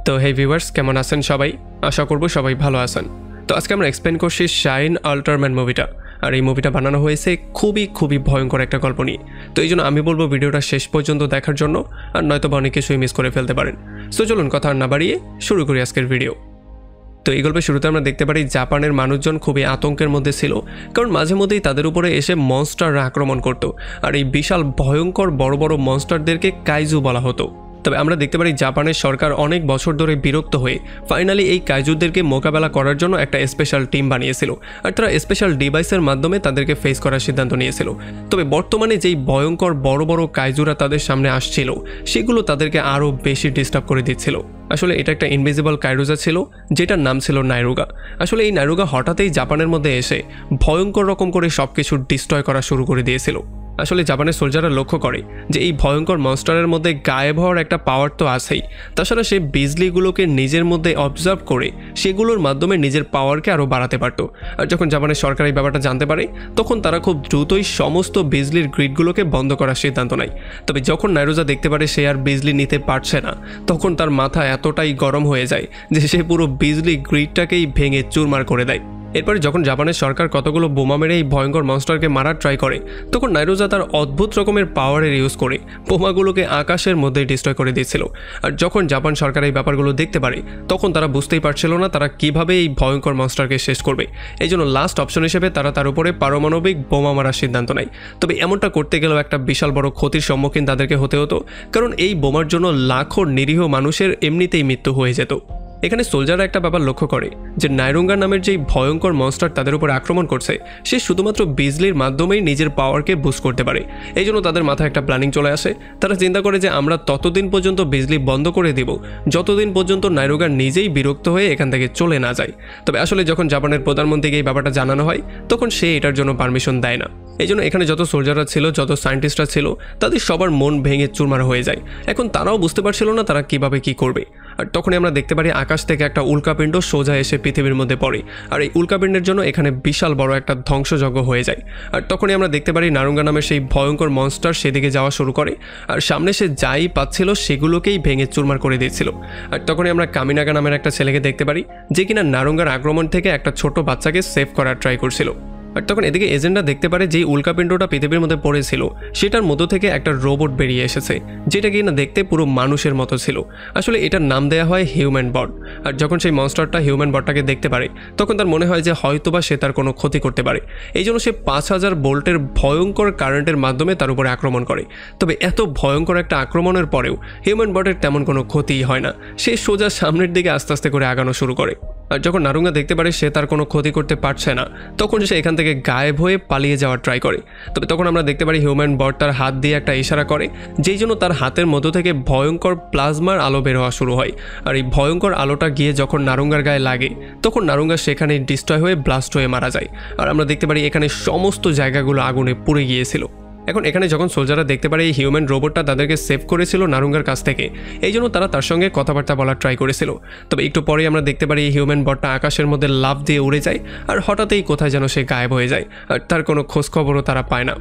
তো হে ভিউয়ার্স কেমন আছেন সবাই আশা করব সবাই ভালো আছেন। তো আজকে আমরা এক্সপ্লেন করছি শাইন আল্ট্রাম্যান মুভিটা। আর এই মুভিটা বানানো হয়েছে খুবই ভয়ঙ্কর একটা গল্প নিয়ে। তো এই জন্য আমি বলবো ভিডিওটা শেষ পর্যন্ত দেখার জন্য, আর নয়তো অনেক কিছুই মিস করে ফেলতে পারেন। সো চলুন কথা না বাড়িয়ে শুরু করি আজকের ভিডিও। তো এই গল্পের শুরুতে আমরা দেখতে পারি জাপানের মানুষজন খুবই আতঙ্কের মধ্যে ছিল, কারণ মাঝে মধ্যেই তাদের উপরে এসে মনস্টাররা আক্রমণ করত। আর এই বিশাল ভয়ঙ্কর বড় বড় মনস্টারদেরকে কাইজু বলা হতো। তবে আমরা দেখতে পারি জাপানের সরকার অনেক বছর ধরে বিরক্ত হয়ে ফাইনালি এই কাইজুদেরকে মোকাবেলা করার জন্য একটা স্পেশাল টিম বানিয়েছিল, আর তারা স্পেশাল ডিভাইসের মাধ্যমে তাদেরকে ফেস করার সিদ্ধান্ত নিয়েছিল। তবে বর্তমানে যেই ভয়ঙ্কর বড় বড় কাইজুরা তাদের সামনে আসছিল, সেগুলো তাদেরকে আরও বেশি ডিস্টার্ব করে দিচ্ছিল। আসলে এটা একটা ইনভিজিবল কাইরোজা ছিল, যেটার নাম ছিল নাইরুগা। আসলে এই নাইরুগা হঠাৎই জাপানের মধ্যে এসে ভয়ঙ্কর রকম করে সব কিছু ডিস্ট্রয় করা শুরু করে দিয়েছিল। আসলে জাপানের সোলজাররা লক্ষ্য করে যে এই ভয়ঙ্কর মনস্টারের মধ্যে গায়েব হওয়ার একটা পাওয়ার তো আছেই, তাছাড়া সে বিজলিগুলোকে নিজের মধ্যে অবজার্ভ করে সেগুলোর মাধ্যমে নিজের পাওয়ারকে আরও বাড়াতে পারত। আর যখন জাপানের সরকার এই ব্যাপারটা জানতে পারে, তখন তারা খুব দ্রুতই সমস্ত বিজলির গ্রিডগুলোকে বন্ধ করার সিদ্ধান্ত নেয়। তবে যখন নাইরুজা দেখতে পারে সে আর বিজলি নিতে পারছে না, তখন তার মাথা এতটাই গরম হয়ে যায় যে সে পুরো বিজলি গ্রিডটাকেই ভেঙে চুরমার করে দেয়। এরপরে যখন জাপানের সরকার কতগুলো বোমা মেরে এই ভয়ঙ্কর মনস্টারকে মারার ট্রাই করে, তখন নাইরুজা তার অদ্ভুত রকমের পাওয়ারের ইউজ করে বোমাগুলোকে আকাশের মধ্যে ডিস্ট্রয় করে দিয়েছিল। আর যখন জাপান সরকার এই ব্যাপারগুলো দেখতে পারে, তখন তারা বুঝতেই পারছিল না তারা কিভাবে এই ভয়ঙ্কর মনস্টারকে শেষ করবে। এই জন্য লাস্ট অপশন হিসেবে তারা তার উপরে পারমাণবিক বোমা মারার সিদ্ধান্ত নেয়। তবে এমনটা করতে গেলেও একটা বিশাল বড় ক্ষতির সম্মুখীন তাদেরকে হতে হতো, কারণ এই বোমার জন্য লাখো নিরীহ মানুষের এমনিতেই মৃত্যু হয়ে যেত। এখানে সোলজাররা একটা ব্যাপার লক্ষ্য করে যে নাইরুঙ্গা নামের যেই ভয়ঙ্কর মনস্টার তাদের উপর আক্রমণ করছে, সে শুধুমাত্র বিজলির মাধ্যমেই নিজের পাওয়ারকে বুস্ট করতে পারে। এই জন্য তাদের মাথায় একটা প্ল্যানিং চলে আসে। তারা চিন্তা করে যে আমরা ততদিন পর্যন্ত বিজলি বন্ধ করে দেব যতদিন পর্যন্ত নাইরুঙ্গা নিজেই বিরক্ত হয়ে এখান থেকে চলে না যায়। তবে আসলে যখন জাপানের প্রধানমন্ত্রীকে এই ব্যাপারটা জানানো হয়, তখন সে এটার জন্য পারমিশন দেয় না। এই জন্য এখানে যত সোলজাররা ছিল, যত সায়েন্টিস্টরা ছিল, তাদের সবার মন ভেঙে চুরমার হয়ে যায়। এখন তারাও বুঝতে পারছিল না তারা কিভাবে কি করবে। আর তখনই আমরা দেখতে পারি আকাশ থেকে একটা উল্কাপিণ্ড সোজা এসে পৃথিবীর মধ্যে পড়ে, আর এই উল্কাপিণ্ডের জন্য এখানে বিশাল বড় একটা ধ্বংসযজ্ঞ হয়ে যায়। আর তখনই আমরা দেখতে পারি নারুঙ্গা নামের সেই ভয়ঙ্কর মনস্টার সেদিকে যাওয়া শুরু করে, আর সামনে সে যাই পাচ্ছিল সেগুলোকেই ভেঙে চুরমার করে দিচ্ছিল। আর তখনই আমরা কামিনাগা নামের একটা ছেলেকে দেখতে পারি, যে কিনা নারুঙ্গার আক্রমণ থেকে একটা ছোট বাচ্চাকে সেভ করার ট্রাই করছিল। আর তখন এদিকে এজেন্টরা দেখতে পারে যে উল্কাপিণ্ডটা পৃথিবীর মধ্যে পড়েছিল, সেটার মধ্য থেকে একটা রোবট বেরিয়ে এসেছে, যেটা কিনা দেখতে পুরো মানুষের মতো ছিল। আসলে এটার নাম দেওয়া হয় হিউম্যান বড। আর যখন সেই মনস্টারটা হিউম্যান বডটাকে দেখতে পারে, তখন তার মনে হয় যে হয়তোবা সে তার কোনো ক্ষতি করতে পারে। এই জন্য সে 5000 ভোল্টের ভয়ঙ্কর কারেন্টের মাধ্যমে তার উপরে আক্রমণ করে। তবে এত ভয়ঙ্কর একটা আক্রমণের পরেও হিউম্যান বডের তেমন কোনো ক্ষতিই হয় না। সে সোজা সামনের দিকে আস্তে আস্তে করে আগানো শুরু করে। আর যখন নারুঙ্গা দেখতে পারে সে তার কোনো ক্ষতি করতে পারছে না, তখন সে এখান থেকে গায়েব হয়ে পালিয়ে যাওয়ার ট্রাই করে। তবে তখন আমরা দেখতে পারি হিউম্যান বড তার হাত দিয়ে একটা ইশারা করে, যেই জন্য তার হাতের মধ্য থেকে ভয়ঙ্কর প্লাজমার আলো বের হওয়া শুরু হয়। আর এই ভয়ঙ্কর আলোটা গিয়ে যখন নারুঙ্গার গায়ে লাগে, তখন নারুঙ্গা সেখানে ডিস্ট্রয় হয়ে ব্লাস্ট হয়ে মারা যায়। আর আমরা দেখতে পারি এখানে সমস্ত জায়গাগুলো আগুনে পুড়ে গিয়েছিল। এখন এখানে যখন সোলজাররা দেখতে পারে এই হিউম্যান রোবটটা তাদেরকে সেভ করেছিল নারুঙ্গার কাছ থেকে, এই জন্য তারা তার সঙ্গে কথাবার্তা বলার ট্রাই করেছিল। তবে একটু পরেই আমরা দেখতে পারি এই হিউম্যান বটটা আকাশের মধ্যে লাফ দিয়ে উড়ে যায়, আর হঠাৎই কোথায় যেন সে গায়েব হয়ে যায়, আর তার কোনো খোঁজখবরও তারা পায় না।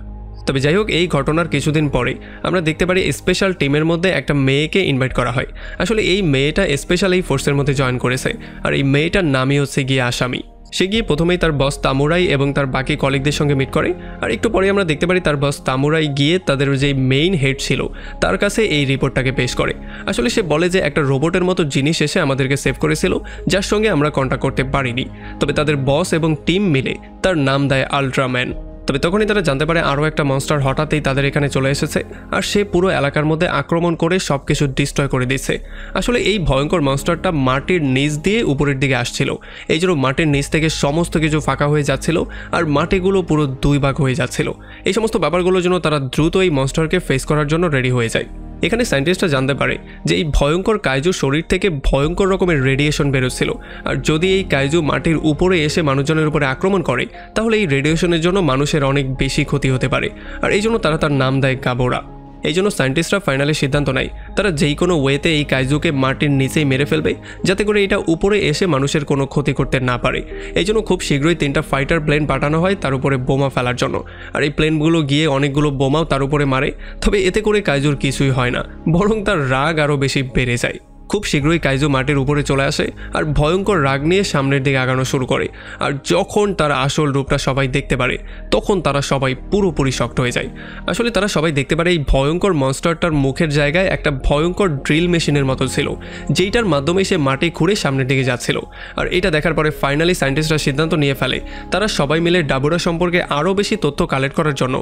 তবে যাই হোক, এই ঘটনার কিছুদিন পরে আমরা দেখতে পারি স্পেশাল টিমের মধ্যে একটা মেয়েকে ইনভাইট করা হয়। আসলে এই মেয়েটা স্পেশাল এই ফোর্সের মধ্যে জয়েন করেছে, আর এই মেয়েটার নামই হচ্ছে গিয়ে আসামি। সে গিয়ে প্রথমেই তার বস তামুরাই এবং তার বাকি কলিগদের সঙ্গে মিট করে। আর একটু পরে আমরা দেখতে পারি তার বস তামুরাই গিয়ে তাদের যে মেইন হেড ছিল তার কাছে এই রিপোর্টটাকে পেশ করে। আসলে সে বলে যে একটা রোবটের মতো জিনিস এসে আমাদেরকে সেভ করেছিল, যার সঙ্গে আমরা কন্ট্যাক্ট করতে পারিনি। তবে তাদের বস এবং টিম মিলে তার নাম দেয় আল্ট্রাম্যান। তবে তখনই তারা জানতে পারে আরও একটা মনস্টার হঠাৎই তাদের এখানে চলে এসেছে, আর সে পুরো এলাকার মধ্যে আক্রমণ করে সব কিছু ডিস্ট্রয় করে দিচ্ছে। আসলে এই ভয়ঙ্কর মনস্টারটা মাটির নিচ দিয়ে উপরের দিকে আসছিল, এই জন্য মাটির নিচ থেকে সমস্ত কিছু ফাঁকা হয়ে যাচ্ছিল, আর মাটিগুলো পুরো 2 ভাগ হয়ে যাচ্ছিল। এই সমস্ত ব্যাপারগুলোর জন্য তারা দ্রুত এই মনস্টারকে ফেস করার জন্য রেডি হয়ে যায়। এখানে সায়েন্টিস্টরা জানতে পারে যে এই ভয়ঙ্কর কাইজু শরীর থেকে ভয়ঙ্কর রকমের রেডিয়েশন বেরোচ্ছিল, আর যদি এই কাইজু মাটির উপরে এসে মানুষজনের উপরে আক্রমণ করে, তাহলে এই রেডিয়েশনের জন্য মানুষের অনেক বেশি ক্ষতি হতে পারে। আর এই জন্য তারা তার নাম দেয় গাবোরা। এই জন্য সায়েন্টিস্টরা ফাইনালি সিদ্ধান্ত নেয় তারা যেই কোনো ওয়েতে এই কাইজুকে মাটির নিচেই মেরে ফেলবে, যাতে করে এটা উপরে এসে মানুষের কোনো ক্ষতি করতে না পারে। এই জন্য খুব শীঘ্রই 3টা ফাইটার প্লেন পাঠানো হয় তার উপরে বোমা ফেলার জন্য। আর এই প্লেনগুলো গিয়ে অনেকগুলো বোমাও তার উপরে মারে। তবে এতে করে কাইজুর কিছুই হয় না, বরং তার রাগ আরও বেশি বেড়ে যায়। খুব শীঘ্রই কাইজু মাটির উপরে চলে আসে আর ভয়ঙ্কর রাগ নিয়ে সামনের দিকে আগানো শুরু করে। আর যখন তার আসল রূপটা সবাই দেখতে পারে তখন তারা সবাই পুরোপুরি শক্ট হয়ে যায়। আসলে তারা সবাই দেখতে পারে এই ভয়ঙ্কর মনস্টারটার মুখের জায়গায় একটা ভয়ঙ্কর ড্রিল মেশিনের মতো ছিল, যেইটার মাধ্যমে সে মাটি খুঁড়ে সামনের দিকে যাচ্ছিল। আর এটা দেখার পরে ফাইনালি সায়েন্টিস্টরা সিদ্ধান্ত নিয়ে ফেলে তারা সবাই মিলে ডাবুরা সম্পর্কে আরও বেশি তথ্য কালেক্ট করার জন্য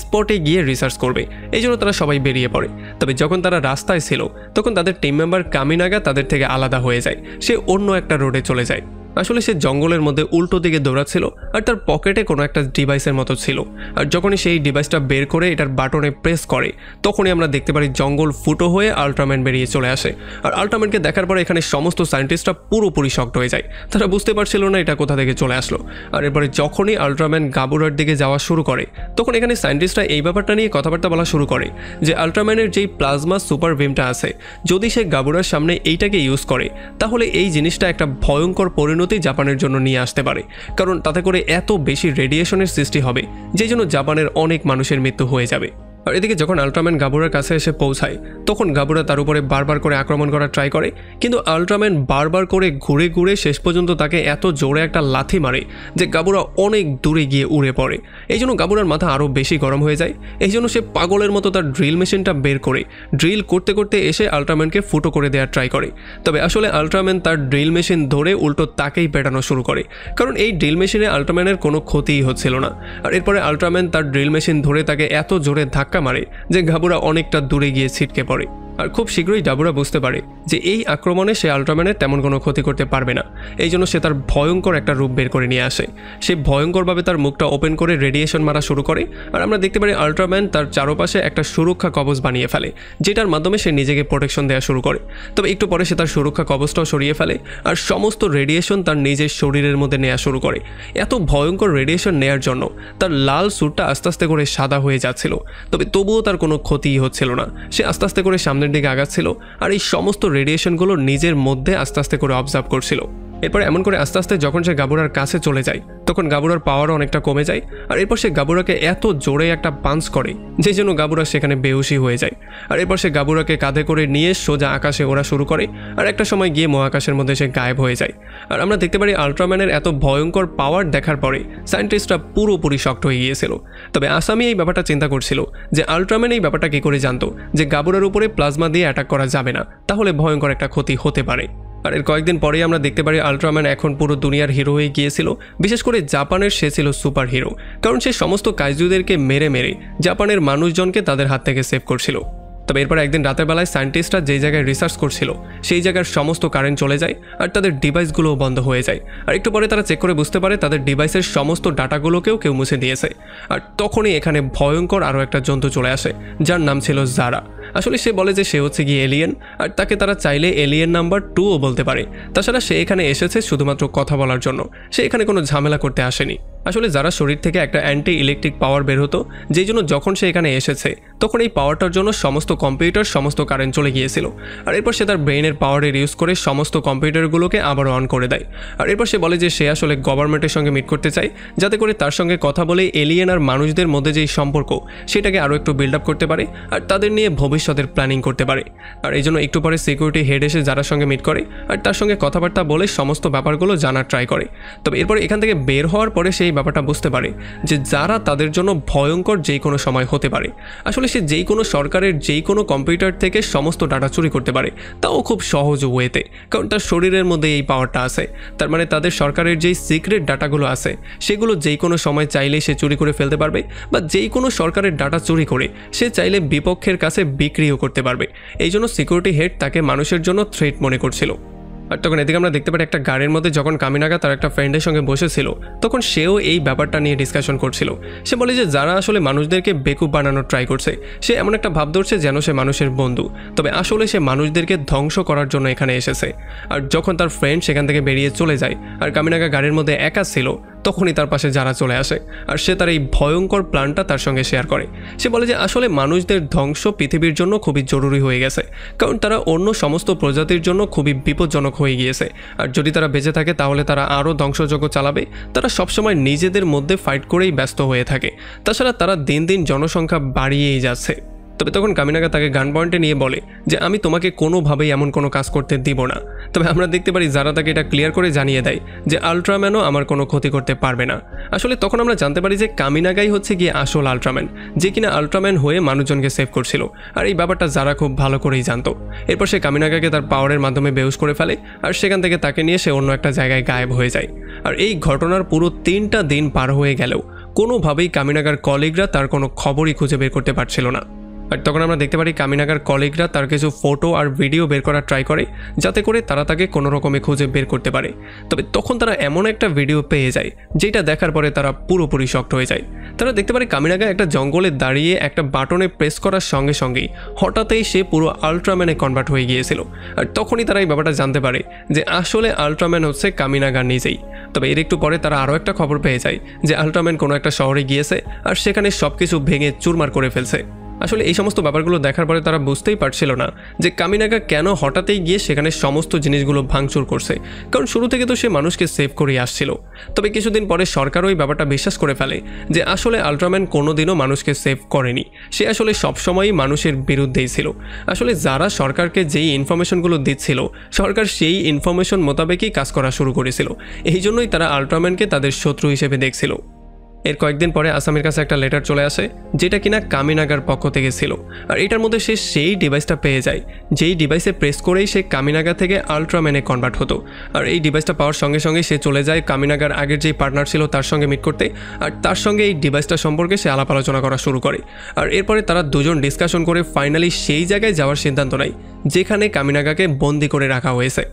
স্পটে গিয়ে রিসার্চ করবে। এই জন্য তারা সবাই বেরিয়ে পড়ে। তবে যখন তারা রাস্তায় ছিল তখন তাদের টিম মেম্বার কামিনাগা তাদের থেকে আলাদা হয়ে যায়, সে অন্য একটা রোডে চলে যায়। আসলে সে জঙ্গলের মধ্যে উল্টো দিকে দৌড়াচ্ছিল আর তার পকেটে কোনো একটা ডিভাইসের মতো ছিল। আর যখনই সেই ডিভাইসটা বের করে এটার বাটনে প্রেস করে তখনই আমরা দেখতে পারি জঙ্গল ফুটো হয়ে আল্ট্রাম্যান বেরিয়ে চলে আসে। আর আল্ট্রাম্যানকে দেখার পরে এখানে সমস্ত সায়েন্টিস্টরা পুরোপুরি শক্ট হয়ে যায়, তারা বুঝতে পারছিল না এটা কোথা থেকে চলে আসলো। আর এরপরে যখনই আল্ট্রাম্যান গাবুরার দিকে যাওয়া শুরু করে তখন এখানে সায়েন্টিস্টরা এই ব্যাপারটা নিয়ে কথাবার্তা বলা শুরু করে যে আল্ট্রাম্যানের যেই প্লাজমা সুপার ভিমটা আছে, যদি সে গাবুরার সামনে এইটাকে ইউজ করে তাহলে এই জিনিসটা একটা ভয়ঙ্কর পরিণতি জাপানের জন্য নিয়ে আসতে পারে, কারণ তাতে করে এত বেশি রেডিয়েশনের সৃষ্টি হবে যে জন্য জাপানের অনেক মানুষের মৃত্যু হয়ে যাবে। আর এদিকে যখন আল্ট্রাম্যান গাবুরার কাছে এসে পৌঁছায় তখন গাবুরা তার উপরে বারবার করে আক্রমণ করার ট্রাই করে, কিন্তু আল্ট্রাম্যান বারবার করে ঘুরে ঘুরে শেষ পর্যন্ত তাকে এত জোরে একটা লাথি মারে যে গাবুরা অনেক দূরে গিয়ে উড়ে পড়ে। এই জন্য গাবুরার মাথা আরও বেশি গরম হয়ে যায়। এই জন্য সে পাগলের মতো তার ড্রিল মেশিনটা বের করে ড্রিল করতে করতে এসে আল্ট্রাম্যানকে ফুটো করে দেওয়ার ট্রাই করে। তবে আসলে আল্ট্রাম্যান তার ড্রিল মেশিন ধরে উল্টো তাকেই পেটানো শুরু করে, কারণ এই ড্রিল মেশিনে আল্ট্রাম্যানের কোনো ক্ষতিই হচ্ছিল না। আর এরপরে আল্ট্রাম্যান তার ড্রিল মেশিন ধরে তাকে এত জোরে ধাক্কা মারে যে গাবুরা অনেকটা দূরে গিয়ে ছিটকে পড়ে। আর খুব শীঘ্রই ডাবুরা বুঝতে পারে যে এই আক্রমণে সে আল্ট্রাম্যানের তেমন কোনো ক্ষতি করতে পারবে না। এই জন্য সে তার ভয়ঙ্কর একটা রূপ বের করে নিয়ে আসে। সে ভয়ঙ্করভাবে তার মুখটা ওপেন করে রেডিয়েশন মারা শুরু করে। আর আমরা দেখতে পারি আল্ট্রাম্যান তার চারপাশে একটা সুরক্ষা কবচ বানিয়ে ফেলে, যেটার মাধ্যমে সে নিজেকে প্রোটেকশন দেওয়া শুরু করে। তবে একটু পরে সে তার সুরক্ষা কবচটাও সরিয়ে ফেলে আর সমস্ত রেডিয়েশন তার নিজের শরীরের মধ্যে নেওয়া শুরু করে। এত ভয়ঙ্কর রেডিয়েশন নেয়ার জন্য তার লাল স্যুটটা আস্তে আস্তে করে সাদা হয়ে যাচ্ছিল, তবে তবুও তার কোনো ক্ষতিই হচ্ছিল না। সে আস্তে আস্তে করে সামনের দিকে আগাচ্ছিল আর এই সমস্ত রেডিয়েশনগুলো নিজের মধ্যে আস্তে আস্তে করে অবজার্ভ করছিল। এরপর এমন করে আস্তে আস্তে যখন সে গাবুরার কাছে চলে যায় তখন গাবুরার পাওয়ারও অনেকটা কমে যায়। আর এরপর সে গাবুরাকে এত জোরে একটা পাঞ্চ করে যে জন্য গাবুরা সেখানে বেহুশি হয়ে যায়। আর এরপর সে গাবুরাকে কাঁধে করে নিয়ে সোজা আকাশে ওড়া শুরু করে আর একটা সময় গিয়ে মহাকাশের মধ্যে সে গায়েব হয়ে যায়। আর আমরা দেখতে পারি আল্ট্রাম্যানের এত ভয়ঙ্কর পাওয়ার দেখার পরে সায়েন্টিস্টরা পুরোপুরি শক্ট হয়ে গিয়েছিল। তবে আসামি এই ব্যাপারটা চিন্তা করছিল যে আল্ট্রাম্যান এই ব্যাপারটা কী করে জানতো যে গাবুরার উপরে প্লাজমা দিয়ে অ্যাটাক করা যাবে না, তাহলে ভয়ঙ্কর একটা ক্ষতি হতে পারে। আর এর কয়েকদিন পরেই আমরা দেখতে পারি আল্ট্রাম্যান এখন পুরো দুনিয়ার হিরো হয়ে গিয়েছিল। বিশেষ করে জাপানের সে ছিল সুপার হিরো, কারণ সে সমস্ত কাইজুদেরকে মেরে মেরে জাপানের মানুষজনকে তাদের হাত থেকে সেভ করছিল। তবে এরপর একদিন রাতের বেলায় সায়েন্টিস্টরা যেই জায়গায় রিসার্চ করছিল সেই জায়গার সমস্ত কারেন্ট চলে যায় আর তাদের ডিভাইসগুলোও বন্ধ হয়ে যায়। আর একটু পরে তারা চেক করে বুঝতে পারে তাদের ডিভাইসের সমস্ত ডাটাগুলোকেও কেউ মুছে দিয়েছে। আর তখনই এখানে ভয়ঙ্কর আরও একটা জন্তু চলে আসে যার নাম ছিল জারা। আসলে সে বলে যে সে হচ্ছে গিয়ে এলিয়েন, আর তাকে তারা চাইলে এলিয়েন নাম্বার 2ও বলতে পারে। তাছাড়া সে এখানে এসেছে শুধুমাত্র কথা বলার জন্য, সে এখানে কোনো ঝামেলা করতে আসেনি। আসলে যারা শরীর থেকে একটা অ্যান্টি ইলেকট্রিক পাওয়ার বের হতো, যেই জন্য যখন সে এখানে এসেছে তখন এই পাওয়ারটার জন্য সমস্ত কম্পিউটার সমস্ত কারেন্ট চলে গিয়েছিল। আর এরপর সে তার ব্রেনের পাওয়ারের ইউজ করে সমস্ত কম্পিউটারগুলোকে আবারও অন করে দেয়। আর এরপর সে বলে যে সে আসলে গভর্নমেন্টের সঙ্গে মিট করতে চায়, যাতে করে তার সঙ্গে কথা বলে এলিয়েন আর মানুষদের মধ্যে যেই সম্পর্ক সেটাকে আরও একটু বিল্ড আপ করতে পারে আর তাদের নিয়ে ভবিষ্যতের প্ল্যানিং করতে পারে। আর এই জন্য একটু পরে সিকিউরিটি হেড এসে যারা সঙ্গে মিট করে আর তার সঙ্গে কথাবার্তা বলে সমস্ত ব্যাপারগুলো জানার ট্রাই করে। তবে এরপরে এখান থেকে বের হওয়ার পরে সেই ব্যাপারটা বুঝতে পারে যে যারা তাদের জন্য ভয়ঙ্কর যেই কোনো সময় হতে পারে। আসলে সে যেই কোনো সরকারের যেই কোনো কম্পিউটার থেকে সমস্ত ডাটা চুরি করতে পারে, তাও খুব সহজ ওয়েতে, কারণ তার শরীরের মধ্যে এই পাওয়ারটা আছে। তার মানে তাদের সরকারের যেই সিক্রেট ডাটাগুলো আছে সেগুলো যেই কোনো সময় চাইলে সে চুরি করে ফেলতে পারবে, বা যেই কোনো সরকারের ডাটা চুরি করে সে চাইলে বিপক্ষের কাছে বিক্রিও করতে পারবে। এই জন্য সিকিউরিটি হেড তাকে মানুষের জন্য থ্রেট মনে করছিল। আর তখন এদিকে আমরা দেখতে পারি একটা গাড়ির মধ্যে যখন কামিনাগা তার একটা ফ্রেন্ডের সঙ্গে বসেছিল তখন সেও এই ব্যাপারটা নিয়ে ডিসকাশন করছিল। সে বলে যে যারা আসলে মানুষদেরকে বেকুব বানানোর ট্রাই করছে, সে এমন একটা ভাব ধরছে যেন সে মানুষের বন্ধু, তবে আসলে সে মানুষদেরকে ধ্বংস করার জন্য এখানে এসেছে। আর যখন তার ফ্রেন্ড সেখান থেকে বেরিয়ে চলে যায় আর কামিনাগা গাড়ির মধ্যে একা ছিল, তখনই তার পাশে যারা চলে আসে আর সে তার এই ভয়ঙ্কর প্ল্যানটা তার সঙ্গে শেয়ার করে। সে বলে যে আসলে মানুষদের ধ্বংস পৃথিবীর জন্য খুবই জরুরি হয়ে গেছে, কারণ তারা অন্য সমস্ত প্রজাতির জন্য খুবই বিপজ্জনক হয়ে গিয়েছে। আর যদি তারা বেঁচে থাকে তাহলে তারা আরও ধ্বংসযজ্ঞ চালাবে। তারা সবসময় নিজেদের মধ্যে ফাইট করেই ব্যস্ত হয়ে থাকে। তাছাড়া তারা দিন দিন জনসংখ্যা বাড়িয়েই যাচ্ছে। তবে তখন কামিনাগা তাকে গান পয়েন্টে নিয়ে বলে যে আমি তোমাকে কোনোভাবেই এমন কোনো কাজ করতে দিব না। তবে আমরা দেখতে পারি যারা তাকে এটা ক্লিয়ার করে জানিয়ে দেয় যে আল্ট্রাম্যানও আমার কোনো ক্ষতি করতে পারবে না। আসলে তখন আমরা জানতে পারি যে কামিনাগাই হচ্ছে গিয়ে আসল আল্ট্রাম্যান, যে কিনা আল্ট্রাম্যান হয়ে মানুষজনকে সেভ করছিল। আর এই ব্যাপারটা যারা খুব ভালো করেই জানতো। এরপর সে কামিনাগাকে তার পাওয়ারের মাধ্যমে বেহুশ করে ফেলে আর সেখান থেকে তাকে নিয়ে সে অন্য একটা জায়গায় গায়েব হয়ে যায়। আর এই ঘটনার পুরো 3টা দিন পার হয়ে গেলেও কোনোভাবেই কামিনাগার কলিগরা তার কোনো খবরই খুঁজে বের করতে পারছিল না। আর তখন আমরা দেখতে পারি কামিনাগার কলিগরা তার কিছু ফটো আর ভিডিও বের করার ট্রাই করে যাতে করে তারা তাকে কোনো রকমে খুঁজে বের করতে পারে। তবে তখন তারা এমন একটা ভিডিও পেয়ে যায় যেটা দেখার পরে তারা পুরোপুরি শকড হয়ে যায়। তারা দেখতে পারে কামিনাগা একটা জঙ্গলে দাঁড়িয়ে একটা বাটনে প্রেস করার সঙ্গে সঙ্গেই হঠাৎই সে পুরো আল্ট্রাম্যানে কনভার্ট হয়ে গিয়েছিল। আর তখনই তারা এই ব্যাপারটা জানতে পারে যে আসলে আল্ট্রাম্যান হচ্ছে কামিনাগা নিজেই। তবে এর একটু পরে তারা আরও একটা খবর পেয়ে যায় যে আল্ট্রাম্যান কোনো একটা শহরে গিয়েছে আর সেখানে সব কিছু ভেঙে চুরমার করে ফেলছে। আসলে এই সমস্ত ব্যাপারগুলো দেখার পরে তারা বুঝতেই পারছিল না যে কামিনাগা কেন হঠাৎই গিয়ে সেখানে সমস্ত জিনিসগুলো ভাঙচুর করছে, কারণ শুরু থেকে তো সে মানুষকে সেভ করেই আসছিল। তবে কিছুদিন পরে সরকারও এই ব্যাপারটা বিশ্বাস করে ফেলে যে আসলে আল্ট্রাম্যান কোনোদিনও মানুষকে সেভ করেনি, সে আসলে সবসময়ই মানুষের বিরুদ্ধেই ছিল। আসলে যারা সরকারকে যেই ইনফরমেশনগুলো দিচ্ছিল সরকার সেই ইনফরমেশন মোতাবেকই কাজ করা শুরু করেছিল। এই জন্যই তারা আল্ট্রাম্যানকে তাদের শত্রু হিসেবে দেখছিল। এর কয়েকদিন পরে আসামির কাছে একটা লেটার চলে আসে যেটা কিনা কামিনাগার পক্ষ থেকে ছিল। আর এটার মধ্যে সে সেই ডিভাইসটা পেয়ে যায় যেই ডিভাইসে প্রেস করেই সে কামিনাগা থেকে আল্ট্রাম্যানে কনভার্ট হতো। আর এই ডিভাইসটা পাওয়ার সঙ্গে সঙ্গে সে চলে যায় কামিনাগার আগের যেই পার্টনার ছিল তার সঙ্গে মিট করতে। আর তার সঙ্গে এই ডিভাইসটা সম্পর্কে সে আলাপ আলোচনা করা শুরু করে। আর এরপরে তারা দুজন ডিসকাশন করে ফাইনালি সেই জায়গায় যাওয়ার সিদ্ধান্ত নেয় যেখানে কামিনাগাকে বন্দি করে রাখা হয়েছে।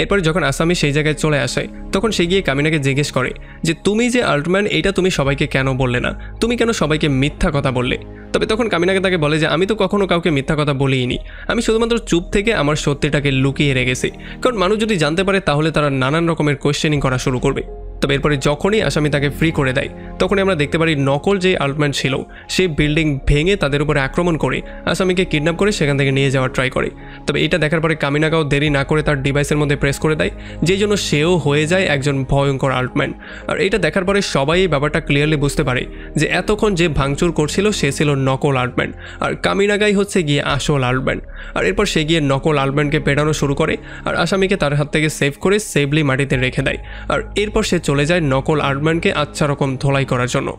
এরপরে যখন আসামি সেই জায়গায় চলে আসে তখন সে গিয়ে কামিনাকে জিজ্ঞেস করে যে তুমি যে আল্ট্রাম্যান এটা তুমি সবাইকে কেন বললে না, তুমি কেন সবাইকে মিথ্যা কথা বললে। তবে তখন কামিনাকে তাকে বলে যে আমি তো কখনো কাউকে মিথ্যা কথা বলিনি, আমি শুধুমাত্র চুপ থেকে আমার সত্যিটাকে লুকিয়ে রেখেছি, কারণ মানুষ যদি জানতে পারে তাহলে তারা নানান রকমের কোয়েশ্চেনিং করা শুরু করবে। তবে এরপরে যখনই আসামি তাকে ফ্রি করে দেয় তখনই আমরা দেখতে পারি নকল যে আল্ট্রাম্যান ছিল সেই বিল্ডিং ভেঙে তাদের উপরে আক্রমণ করে আসামিকে কিডন্যাপ করে সেখান থেকে নিয়ে যাওয়ার ট্রাই করে। তবে এটা দেখার পরে কামিনাগাও দেরি না করে তার ডিভাইসের মধ্যে প্রেস করে দেয়, যেই জন্য সেও হয়ে যায় একজন ভয়ঙ্কর আল্ট্রাম্যান। আর এটা দেখার পরে সবাই এই ব্যাপারটা ক্লিয়ারলি বুঝতে পারে যে এতক্ষণ যে ভাঙচুর করছিল সে ছিল নকল আল্ট্রাম্যান আর কামিনাগাই হচ্ছে গিয়ে আসল আল্ট্রাম্যান। আর এরপর সে গিয়ে নকল আল্ট্রাম্যানকে পেটানো শুরু করে আর আসামিকে তার হাত থেকে সেভ করে সেফলি মাটিতে রেখে দেয়। আর এরপর সে চলে যায় নকল আল্ট্রাম্যানকে আচ্ছা রকম ধোলাই করার জন্য।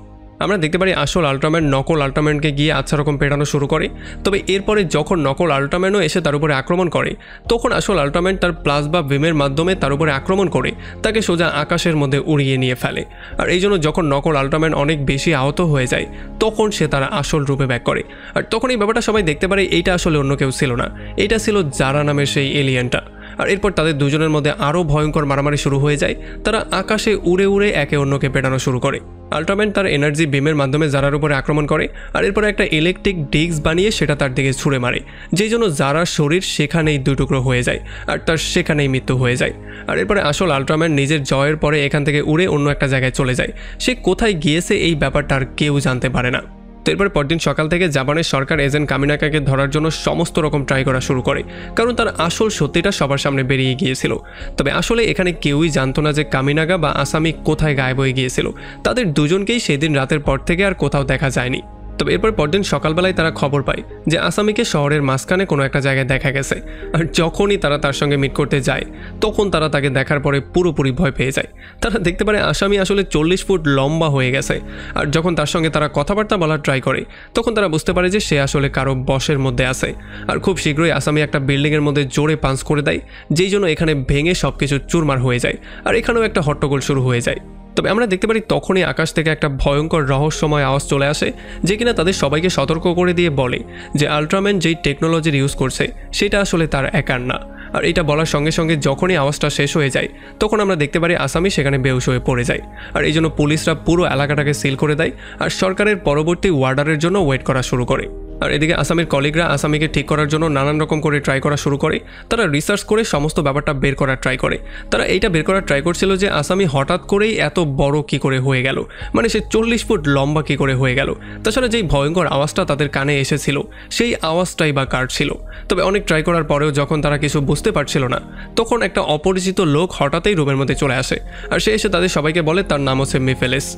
আমরা দেখতে পারি আসল আল্ট্রাম্যান নকল আল্ট্রাম্যানকে গিয়ে আচ্ছা রকম পেটানো শুরু করে। তবে এরপরে যখন নকল আল্ট্রাম্যানও এসে তার উপরে আক্রমণ করে তখন আসল আল্ট্রাম্যান তার প্লাজমা বিমের মাধ্যমে তার উপরে আক্রমণ করে তাকে সোজা আকাশের মধ্যে উড়িয়ে নিয়ে ফেলে। আর এই জন্য যখন নকল আল্ট্রাম্যান অনেক বেশি আহত হয়ে যায় তখন সে তার আসল রূপে ব্যাক করে। আর তখন এই ব্যাপারটা সবাই দেখতে পারে এইটা আসলে অন্য কেউ ছিল না, এইটা ছিল জারা নামের সেই এলিয়েনটা। আর এরপর তাদের দুজনের মধ্যে আরও ভয়ঙ্কর মারামারি শুরু হয়ে যায়, তারা আকাশে উড়ে উড়ে একে অন্যকে পেটানো শুরু করে। আল্ট্রাম্যান তার এনার্জি বিমের মাধ্যমে জারার উপরে আক্রমণ করে আর এরপরে একটা ইলেকট্রিক ডিস্ক বানিয়ে সেটা তার দিকে ছুঁড়ে মারে, যেই জন্য জারার শরীর সেখানেই দুই টুকরো হয়ে যায় আর তার সেখানেই মৃত্যু হয়ে যায়। আর এরপরে আসল আল্ট্রাম্যান নিজের জয়ের পরে এখান থেকে উড়ে অন্য একটা জায়গায় চলে যায়, সে কোথায় গিয়েছে এই ব্যাপারটা আর কেউ জানতে পারে না। তো এরপর পরদিন সকাল থেকে জাপানের সরকার এজেন্ট কামিনাকাকে ধরার জন্য সমস্ত রকম ট্রাই করা শুরু করে, কারণ তার আসল সত্যিটা সবার সামনে বেরিয়ে গিয়েছিল। তবে আসলে এখানে কেউই জানতো না যে কামিনাগা বা আসামি কোথায় গায়েব হয়ে গিয়েছিল। তাদের দুজনকেই সেদিন রাতের পর থেকে আর কোথাও দেখা যায়নি। তবে এরপর পরদিন সকালবেলায় তারা খবর পায় যে আসামিকে শহরের মাঝখানে কোনো একটা জায়গায় দেখা গেছে। আর যখনই তারা তার সঙ্গে মিট করতে যায় তখন তারা তাকে দেখার পরে পুরোপুরি ভয় পেয়ে যায়। তারা দেখতে পারে আসামি আসলে 40 ফুট লম্বা হয়ে গেছে। আর যখন তার সঙ্গে তারা কথাবার্তা বলার ট্রাই করে তখন তারা বুঝতে পারে যে সে আসলে কারো বশের মধ্যে আছে। আর খুব শীঘ্রই আসামি একটা বিল্ডিংয়ের মধ্যে জোরে পাঞ্চ করে দেয়, যেই জন্য এখানে ভেঙে সব কিছু চুরমার হয়ে যায়। আর এখানেও একটা হট্টগোল শুরু হয়ে যায়। তবে আমরা দেখতে পারি তখনই আকাশ থেকে একটা ভয়ঙ্কর রহস্যময় আওয়াজ চলে আসে, যে কিনা তাদের সবাইকে সতর্ক করে দিয়ে বলে যে আল্ট্রাম্যান যেই টেকনোলজির ইউজ করছে সেটা আসলে তার একার না। আর এটা বলার সঙ্গে সঙ্গে যখনই আওয়াজটা শেষ হয়ে যায় তখন আমরা দেখতে পারি আসামি সেখানে বেহুশ হয়ে পড়ে যায়। আর এই জন্য পুলিশরা পুরো এলাকাটাকে সিল করে দেয় আর সরকারের পরবর্তী ওয়ার্ডারের জন্য ওয়েট করা শুরু করে। আর এদিকে আসামির কলিগরা আসামিকে ঠিক করার জন্য নানান রকম করে ট্রাই করা শুরু করে। তারা রিসার্চ করে সমস্ত ব্যাপারটা বের করার ট্রাই করে। তারা এইটা বের করার ট্রাই করছিল যে আসামি হঠাৎ করেই এত বড় কি করে হয়ে গেল, মানে সে 40 ফুট লম্বা কি করে হয়ে গেল। তাছাড়া যেই ভয়ঙ্কর আওয়াজটা তাদের কানে এসেছিল সেই আওয়াজটাই বা কার ছিল। তবে অনেক ট্রাই করার পরেও যখন তারা কিছু বুঝতে পারছিল না তখন একটা অপরিচিত লোক হঠাৎই রুমের মধ্যে চলে আসে। আর সে এসে তাদের সবাইকে বলে তার নাম হচ্ছে মিফেলিস।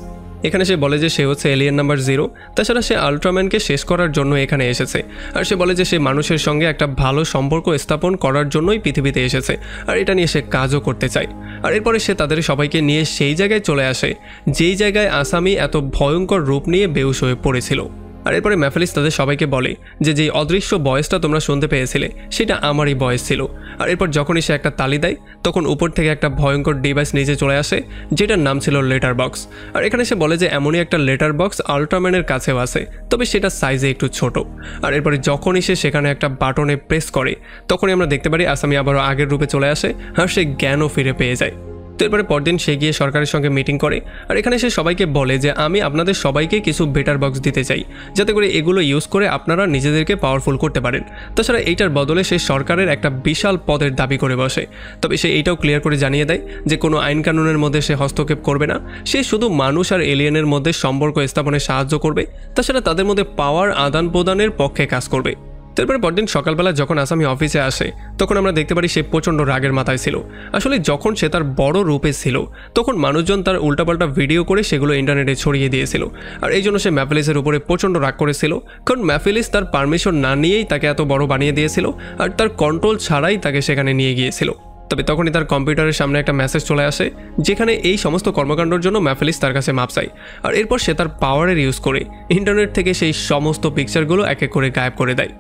এখানে সে বলে যে সে হচ্ছে এলিয়েন নাম্বার 0। তাছাড়া সে আল্ট্রাম্যানকে শেষ করার জন্য এখানে এসেছে। আর সে বলে যে সে মানুষের সঙ্গে একটা ভালো সম্পর্ক স্থাপন করার জন্যই পৃথিবীতে এসেছে, আর এটা নিয়ে সে কাজও করতে চায়। আর এরপরে সে তাদের সবাইকে নিয়ে সেই জায়গায় চলে আসে যেই জায়গায় আসামি এত ভয়ঙ্কর রূপ নিয়ে বেহুশ হয়ে পড়েছিল। আর এরপরে ম্যাফেলিস তাদের সবাইকে বলে যে যেই অদৃশ্য ভয়েসটা তোমরা শুনতে পেয়েছিলে সেটা আমারই ভয়েস ছিল। আর এরপর যখনই সে একটা তালি দেয় তখন উপর থেকে একটা ভয়ঙ্কর ডিভাইস নিচে চলে আসে যেটার নাম ছিল লেটার বক্স। আর এখানে সে বলে যে এমনই একটা লেটার বক্স আল্ট্রাম্যানের কাছেও আছে, তবে সেটা সাইজে একটু ছোট। আর এরপরে যখনই সে সেখানে একটা বাটনে প্রেস করে তখনই আমরা দেখতে পারি আসামি আবারও আগের রূপে চলে আসে আর সে জ্ঞানও ফিরে পেয়ে যায়। তো এরপরে পরদিন সে গিয়ে সরকারের সঙ্গে মিটিং করে। আর এখানে সে সবাইকে বলে যে আমি আপনাদের সবাইকে কিছু বেটার বক্স দিতে চাই যাতে করে এগুলো ইউজ করে আপনারা নিজেদেরকে পাওয়ারফুল করতে পারেন। তাছাড়া এইটার বদলে সে সরকারের একটা বিশাল পদের দাবি করে বসে। তবে সে এইটাও ক্লিয়ার করে জানিয়ে দেয় যে কোনো আইন কানুনের মধ্যে সে হস্তক্ষেপ করবে না, সে শুধু মানুষ আর এলিয়েনের মধ্যে সম্পর্ক স্থাপনে সাহায্য করবে, তাছাড়া তাদের মধ্যে পাওয়ার আদান প্রদানের পক্ষে কাজ করবে। তারপরে পরদিন সকালবেলা যখন আসামি অফিসে আসে তখন আমরা দেখতে পারি সে প্রচণ্ড রাগের মাথায় ছিল। আসলে যখন সে তার বড় রূপে ছিল তখন মানুষজন তার উল্টাপাল্টা ভিডিও করে সেগুলো ইন্টারনেটে ছড়িয়ে দিয়েছিল। আর এই জন্য সে ম্যাফেলিসের উপরে প্রচণ্ড রাগ করেছিল, কারণ ম্যাফেলিস তার পারমিশন না নিয়েই তাকে এত বড় বানিয়ে দিয়েছিল আর তার কন্ট্রোল ছাড়াই তাকে সেখানে নিয়ে গিয়েছিল। তবে তখনই তার কম্পিউটারের সামনে একটা মেসেজ চলে আসে যেখানে এই সমস্ত কর্মকাণ্ডের জন্য ম্যাফেলিস তার কাছে মাপ চায়। আর এরপর সে তার পাওয়ারের ইউজ করে ইন্টারনেট থেকে সেই সমস্ত পিকচারগুলো এক এক করে গায়েব করে দেয়।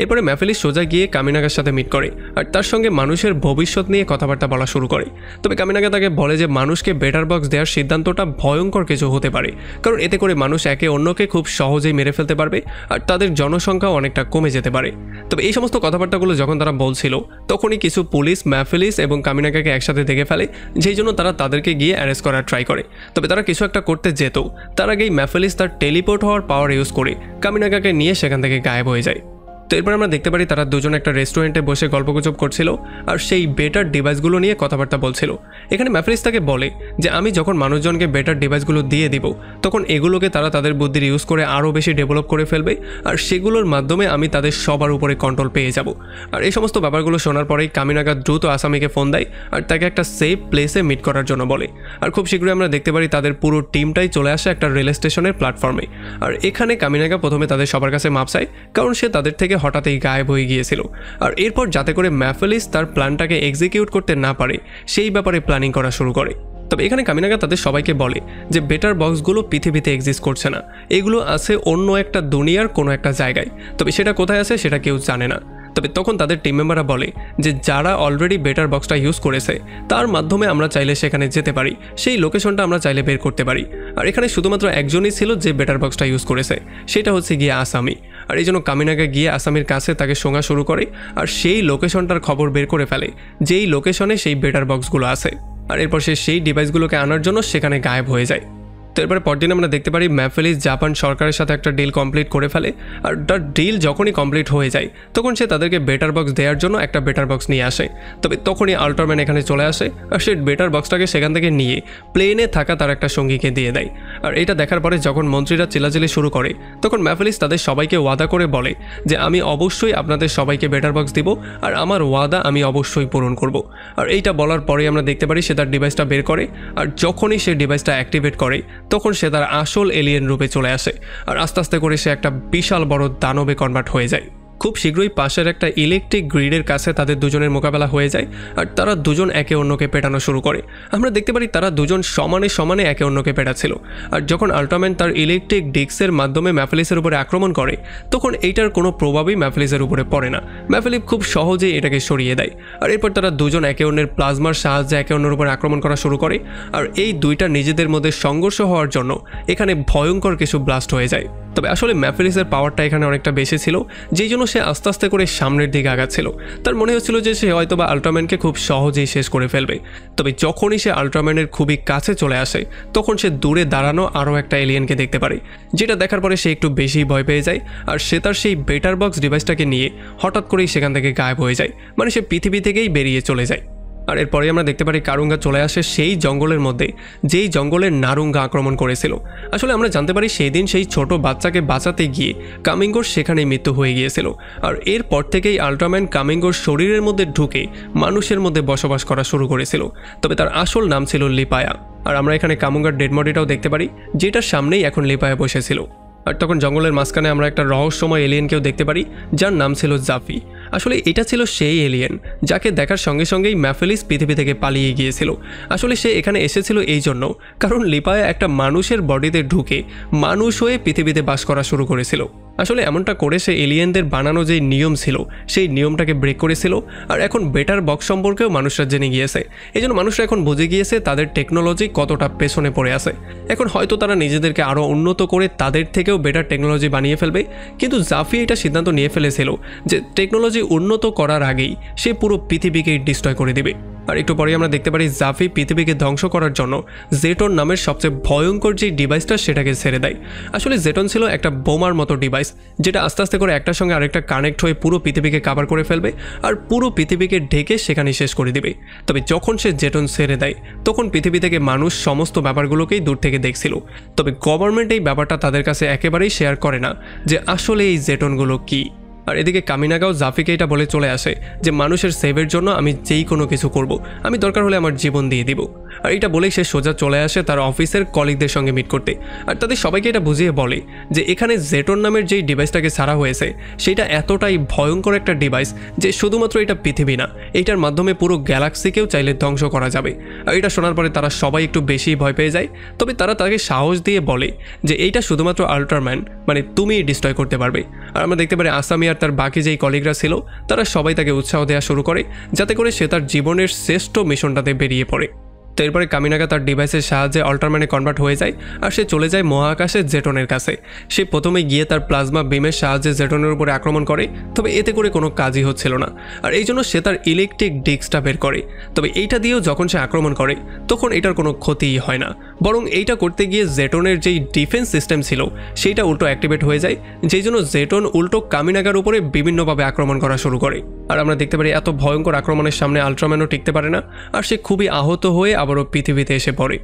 এরপরে ম্যাফেলিস সোজা গিয়ে কামিনাগার সাথে মিট করে আর তার সঙ্গে মানুষের ভবিষ্যৎ নিয়ে কথাবার্তা বলা শুরু করে। তবে কামিনাগা তাকে বলে যে মানুষকে বেটার বক্স দেওয়ার সিদ্ধান্তটা ভয়ঙ্কর কিছু হতে পারে, কারণ এতে করে মানুষ একে অন্যকে খুব সহজেই মেরে ফেলতে পারবে আর তাদের জনসংখ্যাও অনেকটা কমে যেতে পারে। তবে এই সমস্ত কথাবার্তাগুলো যখন তারা বলছিল তখনই কিছু পুলিশ ম্যাফেলিস এবং কামিনাগাকে একসাথে দেখে ফেলে, যেই জন্য তারা তাদেরকে গিয়ে অ্যারেস্ট করার ট্রাই করে। তবে তারা কিছু একটা করতে যেত তার আগেই ম্যাফেলিস তার টেলিপোর্ট হওয়ার পাওয়ার ইউজ করে কামিনাগাকে নিয়ে সেখান থেকে গায়েব হয়ে যায়। তো এরপর আমরা দেখতে পারি তারা দুজন একটা রেস্টুরেন্টে বসে গল্পগুজব করছিল আর সেই বেটার ডিভাইসগুলো নিয়ে কথাবার্তা বলছিল। এখানে ম্যাফেলিস তাকে বলে যে আমি যখন মানুষজনকে বেটার ডিভাইসগুলো দিয়ে দিব তখন এগুলোকে তারা তাদের বুদ্ধির ইউজ করে আরও বেশি ডেভেলপ করে ফেলবে আর সেগুলোর মাধ্যমে আমি তাদের সবার উপরে কন্ট্রোল পেয়ে যাব। আর এই সমস্ত ব্যাপারগুলো শোনার পরেই কামিনাগা দ্রুত আসামিকে ফোন দেয় আর তাকে একটা সেফ প্লেসে মিট করার জন্য বলে। আর খুব শীঘ্রই আমরা দেখতে পারি তাদের পুরো টিমটাই চলে আসে একটা রেল স্টেশনের প্ল্যাটফর্মে। আর এখানে কামিনাগা প্রথমে তাদের সবার কাছে মাপ চায়, কারণ সে তাদের থেকে হঠাৎই গায়েব হয়ে গিয়েছিল। আর এরপর যাতে করে ম্যাফেলিস তার প্ল্যানটাকে এক্সিকিউট করতে না পারে সেই ব্যাপারে প্ল্যানিং করা শুরু করে। তবে এখানে কামিনাগা তাদের সবাইকে বলে যে বেটার বক্সগুলো পৃথিবীতে এক্সিস্ট করছে না, এগুলো আছে অন্য একটা দুনিয়ার কোনো একটা জায়গায়, তবে সেটা কোথায় আছে সেটা কেউ জানে না। তবে তখন তাদের টিম মেম্বাররা বলে যে যারা অলরেডি বেটার বক্সটা ইউজ করেছে তার মাধ্যমে আমরা চাইলে সেখানে যেতে পারি, সেই লোকেশনটা আমরা চাইলে বের করতে পারি। আর এখানে শুধুমাত্র একজনই ছিল যে বেটার বক্সটা ইউজ করেছে, সেটা হচ্ছে গিয়ে আসামি। আর এই জন্য কামিনাগা গিয়ে আসামির কাছে তাকে শোনা শুরু করে আর সেই লোকেশনটার খবর বের করে ফেলে যেই লোকেশনে সেই বেটার বক্সগুলো আছে। আর এরপর সে সেই ডিভাইসগুলোকে আনার জন্য সেখানে গায়েব হয়ে যায়। তো এরপরে পরদিন আমরা দেখতে পারি ম্যাফেলিস জাপান সরকারের সাথে একটা ডিল কমপ্লিট করে ফেলে। আর তার ডিল যখনই কমপ্লিট হয়ে যায় তখন সে তাদেরকে বেটার বক্স দেওয়ার জন্য একটা বেটার বক্স নিয়ে আসে। তবে তখনই আল্ট্রাম্যান এখানে চলে আসে আর সে বেটার বক্সটাকে সেখান থেকে নিয়ে প্লেনে থাকা তার একটা সঙ্গীকে দিয়ে দেয়। আর এটা দেখার পরে যখন মন্ত্রীরা চিল্লাচিল্লি শুরু করে তখন ম্যাফেলিস তাদের সবাইকে ওয়াদা করে বলে যে আমি অবশ্যই আপনাদের সবাইকে বেটার বক্স দিব আর আমার ওয়াদা আমি অবশ্যই পূরণ করব। আর এইটা বলার পরেই আমরা দেখতে পারি সে তার ডিভাইসটা বের করে আর যখনই সে ডিভাইসটা অ্যাক্টিভেট করে তখন সে তার আসল এলিয়েন রূপে চলে আসে আর আস্তে আস্তে করে সে একটা বিশাল বড় দানবে কনভার্ট হয়ে যায়। খুব শীঘ্রই পাশের একটা ইলেকট্রিক গ্রিডের কাছে তাদের দুজনের মোকাবেলা হয়ে যায় আর তারা দুজন একে অন্যকে পেটানো শুরু করে। আমরা দেখতে পারি তারা দুজন সমানে সমানে একে অন্যকে পেটাচ্ছিল। আর যখন আল্ট্রাম্যান তার ইলেকট্রিক ডিস্কের মাধ্যমে ম্যাফেলিসের উপরে আক্রমণ করে তখন এইটার কোনো প্রভাবই ম্যাফেলিসের উপরে পড়ে না, ম্যাফেলিস খুব সহজেই এটাকে সরিয়ে দেয়। আর এরপর তারা দুজন একে অন্যের প্লাজমার সাহায্যে একে অন্যের উপরে আক্রমণ করা শুরু করে। আর এই দুইটা নিজেদের মধ্যে সংঘর্ষ হওয়ার জন্য এখানে ভয়ঙ্কর কিছু ব্লাস্ট হয়ে যায়। তবে আসলে ম্যাফেলিসের পাওয়ারটা এখানে অনেকটা বেশি ছিল, যেই জন্য সে আস্তে আস্তে করে সামনের দিকে আগাচ্ছিল। তার মনে হচ্ছিল যে সে হয়তো বা আল্ট্রাম্যানকে খুব সহজেই শেষ করে ফেলবে। তবে যখনই সে আল্ট্রাম্যানের খুবই কাছে চলে আসে তখন সে দূরে দাঁড়ানো আরও একটা এলিয়েনকে দেখতে পারে, যেটা দেখার পরে সে একটু বেশি ভয় পেয়ে যায়। আর সে তার সেই বেটার বক্স ডিভাইসটাকে নিয়ে হঠাৎ করেই সেখান থেকে গায়েব হয়ে যায়, মানে সে পৃথিবী থেকেই বেরিয়ে চলে যায়। আর এরপরে আমরা দেখতে পারি কারুঙ্গা চলে আসে সেই জঙ্গলের মধ্যে যেই জঙ্গলের নারুঙ্গা আক্রমণ করেছিল। আসলে আমরা জানতে পারি সেই দিন সেই ছোট বাচ্চাকে বাঁচাতে গিয়ে কামিঙ্গোর সেখানেই মৃত্যু হয়ে গিয়েছিল। আর এরপর থেকেই আল্ট্রাম্যান কামিঙ্গোর শরীরের মধ্যে ঢুকে মানুষের মধ্যে বসবাস করা শুরু করেছিল। তবে তার আসল নাম ছিল লিপায়া। আর আমরা এখানে কামুঙ্গার ডেড বডিটাও দেখতে পারি, যেটার সামনেই এখন লিপায়া বসেছিল। আর তখন জঙ্গলের মাঝখানে আমরা একটা রহস্যময় এলিয়েনকেও দেখতে পারি, যার নাম ছিল জাফি। আসলে এটা ছিল সেই এলিয়েন যাকে দেখার সঙ্গে সঙ্গেই ম্যাফেলিস পৃথিবী থেকে পালিয়ে গিয়েছিল। আসলে সে এখানে এসেছিল এই জন্য, কারণ লিপায়া একটা মানুষের বডিতে ঢুকে মানুষ হয়ে পৃথিবীতে বাস করা শুরু করেছিল। আসলে এমনটা করে সে এলিয়েনদের বানানো যেই নিয়ম ছিল সেই নিয়মটাকে ব্রেক করেছিল। আর এখন বেটার বক্স সম্পর্কেও মানুষরা জেনে গিয়েছে। এই জন্য মানুষরা এখন বুঝে গিয়েছে তাদের টেকনোলজি কতটা পেছনে পড়ে আছে। এখন হয়তো তারা নিজেদেরকে আরও উন্নত করে তাদের থেকেও বেটার টেকনোলজি বানিয়ে ফেলবে। কিন্তু জাফি এটা সিদ্ধান্ত নিয়ে ফেলেছিল যে টেকনোলজি উন্নত করার আগেই সে পুরো পৃথিবীকেই ডিস্ট্রয় করে দেবে। আর একটু পরে আমরা দেখতে পারি জাফি পৃথিবীকে ধ্বংস করার জন্য জেটন নামের সবচেয়ে ভয়ঙ্কর যে ডিভাইসটা সেটাকে ছেড়ে দেয়। আসলে জেটন ছিল একটা বোমার মতো ডিভাইস, যেটা আস্তে আস্তে করে একটার সঙ্গে আরেকটা কানেক্ট হয়ে পুরো পৃথিবীকে কাভার করে ফেলবে আর পুরো পৃথিবীকে ঢেকে সেখানে শেষ করে দিবে। তবে যখন সে জেটন ছেড়ে দেয় তখন পৃথিবী থেকে মানুষ সমস্ত ব্যাপারগুলোকেই দূর থেকে দেখছিল। তবে গভর্নমেন্ট এই ব্যাপারটা তাদের কাছে একেবারেই শেয়ার করে না যে আসলে এই জেটনগুলো কী। আর এদিকে কামিনাগাও জাফিকে এটা বলে চলে আসে যে মানুষের সেভের জন্য আমি যেই কোনো কিছু করব, আমি দরকার হলে আমার জীবন দিয়ে দিব। আর এটা বলেই সে সোজা চলে আসে তার অফিসের কলিগদের সঙ্গে মিট করতে। আর তাদের সবাইকে এটা বুঝিয়ে বলে যে এখানে জেটন নামের যেই ডিভাইসটাকে ছাড়া হয়েছে সেটা এতটাই ভয়ঙ্কর একটা ডিভাইস যে শুধুমাত্র এটা পৃথিবী না, এটার মাধ্যমে পুরো গ্যালাক্সিকেও চাইলে ধ্বংস করা যাবে। আর এটা শোনার পরে তারা সবাই একটু বেশি ভয় পেয়ে যায়। তবে তারা তাকে সাহস দিয়ে বলে যে এইটা শুধুমাত্র আল্ট্রাম্যান, মানে তুমিই ডিস্ট্রয় করতে পারবে। আর আমরা দেখতে পারি আসামি আর তার বাকি যেই কলিগরা ছিল তারা সবাই তাকে উৎসাহ দেওয়া শুরু করে যাতে করে সে তার জীবনের শ্রেষ্ঠ মিশনটাতে বেরিয়ে পড়ে। তো এরপরে কামিনাগা তার ডিভাইসের সাহায্যে আল্ট্রাম্যানে কনভার্ট হয়ে যায় আর সে চলে যায় মহাকাশে জেটনের কাছে। সে প্রথমে গিয়ে তার প্লাজমা বিমের সাহায্যে জেটনের উপরে আক্রমণ করে, তবে এতে করে কোনো কাজই হচ্ছিল না। আর এই জন্য সে তার ইলেকট্রিক ডিস্কটা বের করে। তবে এইটা দিয়েও যখন সে আক্রমণ করে তখন এটার কোনো ক্ষতিই হয় না, বরং এইটা করতে গিয়ে জেটনের যেই ডিফেন্স সিস্টেম ছিল সেইটা উল্টো অ্যাক্টিভেট হয়ে যায়, যেই জন্য জেটন উল্টো কামিনাগার উপরে বিভিন্নভাবে আক্রমণ করা শুরু করে। আর আমরা দেখতে পারি এত ভয়ঙ্কর আক্রমণের সামনে আল্ট্রাম্যানও টিকতে পারে না আর সে খুবই আহত হয়ে আবারও পৃথিবীতে এসে পড়ে।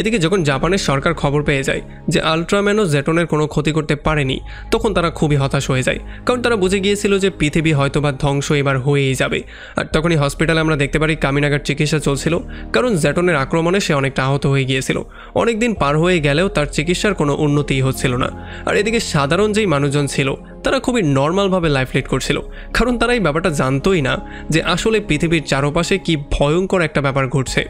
এদিকে যখন জাপানের সরকার খবর পেয়ে যায় যে আল্ট্রাম্যানও জেটনের কোনো ক্ষতি করতে পারেনি, তখন তারা খুবই হতাশ হয়ে যায়, কারণ তারা বুঝে গিয়েছিল যে পৃথিবী হয়তোবা ধ্বংস এবার হয়েই যাবে। আর তখনই হসপিটালে আমরা দেখতে পারি কামিনাগার চিকিৎসা চলছিল, কারণ জেটনের আক্রমণে সে অনেকটা আহত হয়ে গিয়েছিল। অনেকদিন পার হয়ে গেলেও তার চিকিৎসার কোনো উন্নতিই হচ্ছিল না। আর এদিকে সাধারণ যেই মানুষজন ছিল তারা খুবই নর্মালভাবে লাইফ লিড করছিল, কারণ তারা এই ব্যাপারটা জানতোই না যে আসলে পৃথিবীর চারপাশে কি ভয়ঙ্কর একটা ব্যাপার ঘটছে।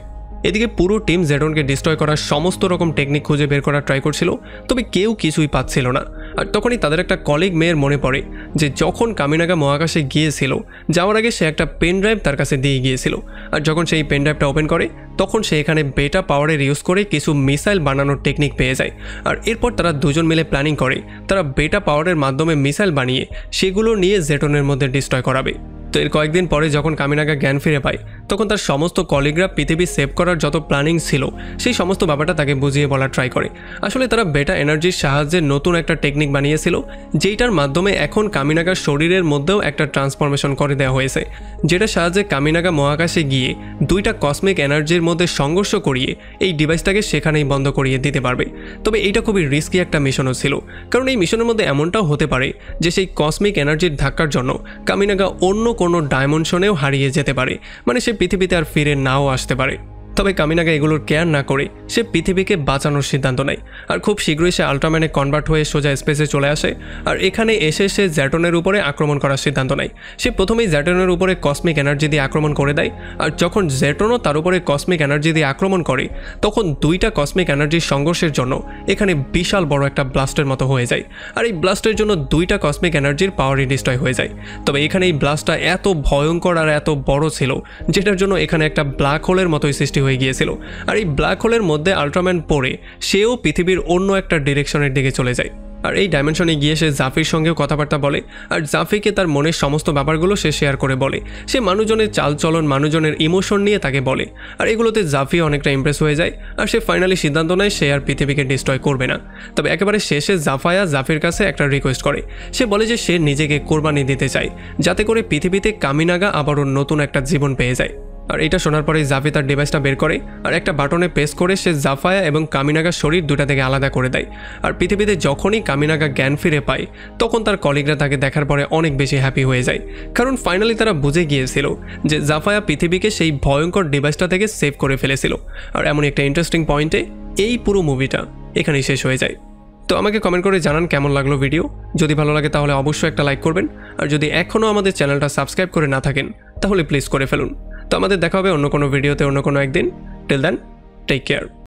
এদিকে পুরো টিম জেটনকে ডিস্ট্রয় করার সমস্ত রকম টেকনিক খুঁজে বের করার ট্রাই করছিল, তবে কেউ কিছুই পাচ্ছিল না। আর তখনই তাদের একটা কলিগ মেয়ের মনে পড়ে যে যখন কামিনাগা মহাকাশে গিয়েছিল যাওয়ার আগে সে একটা পেন ড্রাইভ তার কাছে দিয়ে গিয়েছিল। আর যখন সেই পেন ড্রাইভটা ওপেন করে তখন সে এখানে বেটা পাওয়ারের ইউজ করে কিছু মিসাইল বানানোর টেকনিক পেয়ে যায়। আর এরপর তারা দুজন মিলে প্ল্যানিং করে তারা বেটা পাওয়ারের মাধ্যমে মিসাইল বানিয়ে সেগুলো নিয়ে জেটনের মধ্যে ডিস্ট্রয় করাবে। তো এর কয়েকদিন পরে যখন কামিনাগা জ্ঞান ফিরে পায় তখন তার সমস্ত কলিগরা পৃথিবী সেভ করার যত প্ল্যানিং ছিল সেই সমস্ত ব্যাপারটা তাকে বুঝিয়ে বলার ট্রাই করে। আসলে তারা বেটা এনার্জির সাহায্যে নতুন একটা টেকনিক বানিয়েছিল, যেইটার মাধ্যমে এখন কামিনাগার শরীরের মধ্যেও একটা ট্রান্সফরমেশন করে দেওয়া হয়েছে, যেটার সাহায্যে কামিনাগা মহাকাশে গিয়ে দুইটা কসমিক এনার্জির মধ্যে সংঘর্ষ করিয়ে এই ডিভাইসটাকে সেখানেই বন্ধ করিয়ে দিতে পারবে। তবে এইটা খুবই রিস্কি একটা মিশনও ছিল, কারণ এই মিশনের মধ্যে এমনটাও হতে পারে যে সেই কসমিক এনার্জির ধাক্কার জন্য কামিনাগা অন্য কোনো ডাইমেনশনেও হারিয়ে যেতে পারে, মানে সে পৃথিবীতে আর ফিরে নাও আসতে পারে। তবে কামিনাগা এগুলোর কেয়ার না করে সে পৃথিবীকে বাঁচানোর সিদ্ধান্ত নেয়। আর খুব শীঘ্রই সে আল্ট্রাম্যানে কনভার্ট হয়ে সোজা স্পেসে চলে আসে। আর এখানে এসে সে জ্যাটনের উপরে আক্রমণ করার সিদ্ধান্ত নেয়। সে প্রথমেই জ্যাটনের উপরে কসমিক এনার্জি দিয়ে আক্রমণ করে দেয়। আর যখন জ্যাটনও তার উপরে কসমিক এনার্জি দিয়ে আক্রমণ করে তখন দুইটা কসমিক এনার্জির সংঘর্ষের জন্য এখানে বিশাল বড় একটা ব্লাস্টের মতো হয়ে যায়। আর এই ব্লাস্টের জন্য দুইটা কসমিক এনার্জির পাওয়ারই ডিস্ট্রয় হয়ে যায়। তবে এখানে এই ব্লাস্টটা এত ভয়ঙ্কর আর এত বড় ছিল যেটার জন্য এখানে একটা ব্ল্যাক হোলের মতোই সৃষ্টি হয়ে গিয়েছিল। আর এই ব্ল্যাক হোলের মধ্যে আল্ট্রাম্যান পড়ে সেও পৃথিবীর অন্য একটা ডিরেকশনের দিকে চলে যায়। আর এই ডাইমেনশনে গিয়ে সে জাফির সঙ্গেও কথাবার্তা বলে আর জাফিকে তার মনের সমস্ত ব্যাপারগুলো সে শেয়ার করে বলে। সে মানুষজনের চালচলন, মানুষজনের ইমোশন নিয়ে তাকে বলে। আর এগুলোতে জাফি অনেকটা ইমপ্রেস হয়ে যায় আর সে ফাইনালি সিদ্ধান্ত নেয় সে আর পৃথিবীকে ডিস্ট্রয় করবে না। তবে একেবারে শেষে জাফায়া জাফির কাছে একটা রিকোয়েস্ট করে। সে বলে যে সে নিজেকে কোরবানি দিতে চায় যাতে করে পৃথিবীতে কামিনাগা আবারও নতুন একটা জীবন পেয়ে যায়। আর এটা শোনার পরে জাভি তার ডিভাইসটা বের করে আর একটা বাটনে প্রেস করে সে জাফায়া এবং কামিনাগার শরীর দুটা থেকে আলাদা করে দেয়। আর পৃথিবীতে যখনই কামিনাগা জ্ঞান ফিরে পায় তখন তার কলিগরা তাকে দেখার পরে অনেক বেশি হ্যাপি হয়ে যায়, কারণ ফাইনালি তারা বুঝে গিয়েছিল যে জাফায়া পৃথিবীকে সেই ভয়ঙ্কর ডিভাইসটা থেকে সেভ করে ফেলেছিল। আর এমন একটা ইন্টারেস্টিং পয়েন্টে এই পুরো মুভিটা এখানেই শেষ হয়ে যায়। তো আমাকে কমেন্ট করে জানান কেমন লাগলো ভিডিও। যদি ভালো লাগে তাহলে অবশ্যই একটা লাইক করবেন, আর যদি এখনও আমাদের চ্যানেলটা সাবস্ক্রাইব করে না থাকেন তাহলে প্লিজ করে ফেলুন। তো আমাদের দেখা হবে অন্য কোনো ভিডিওতে অন্য কোনো একদিন। Till then, take care.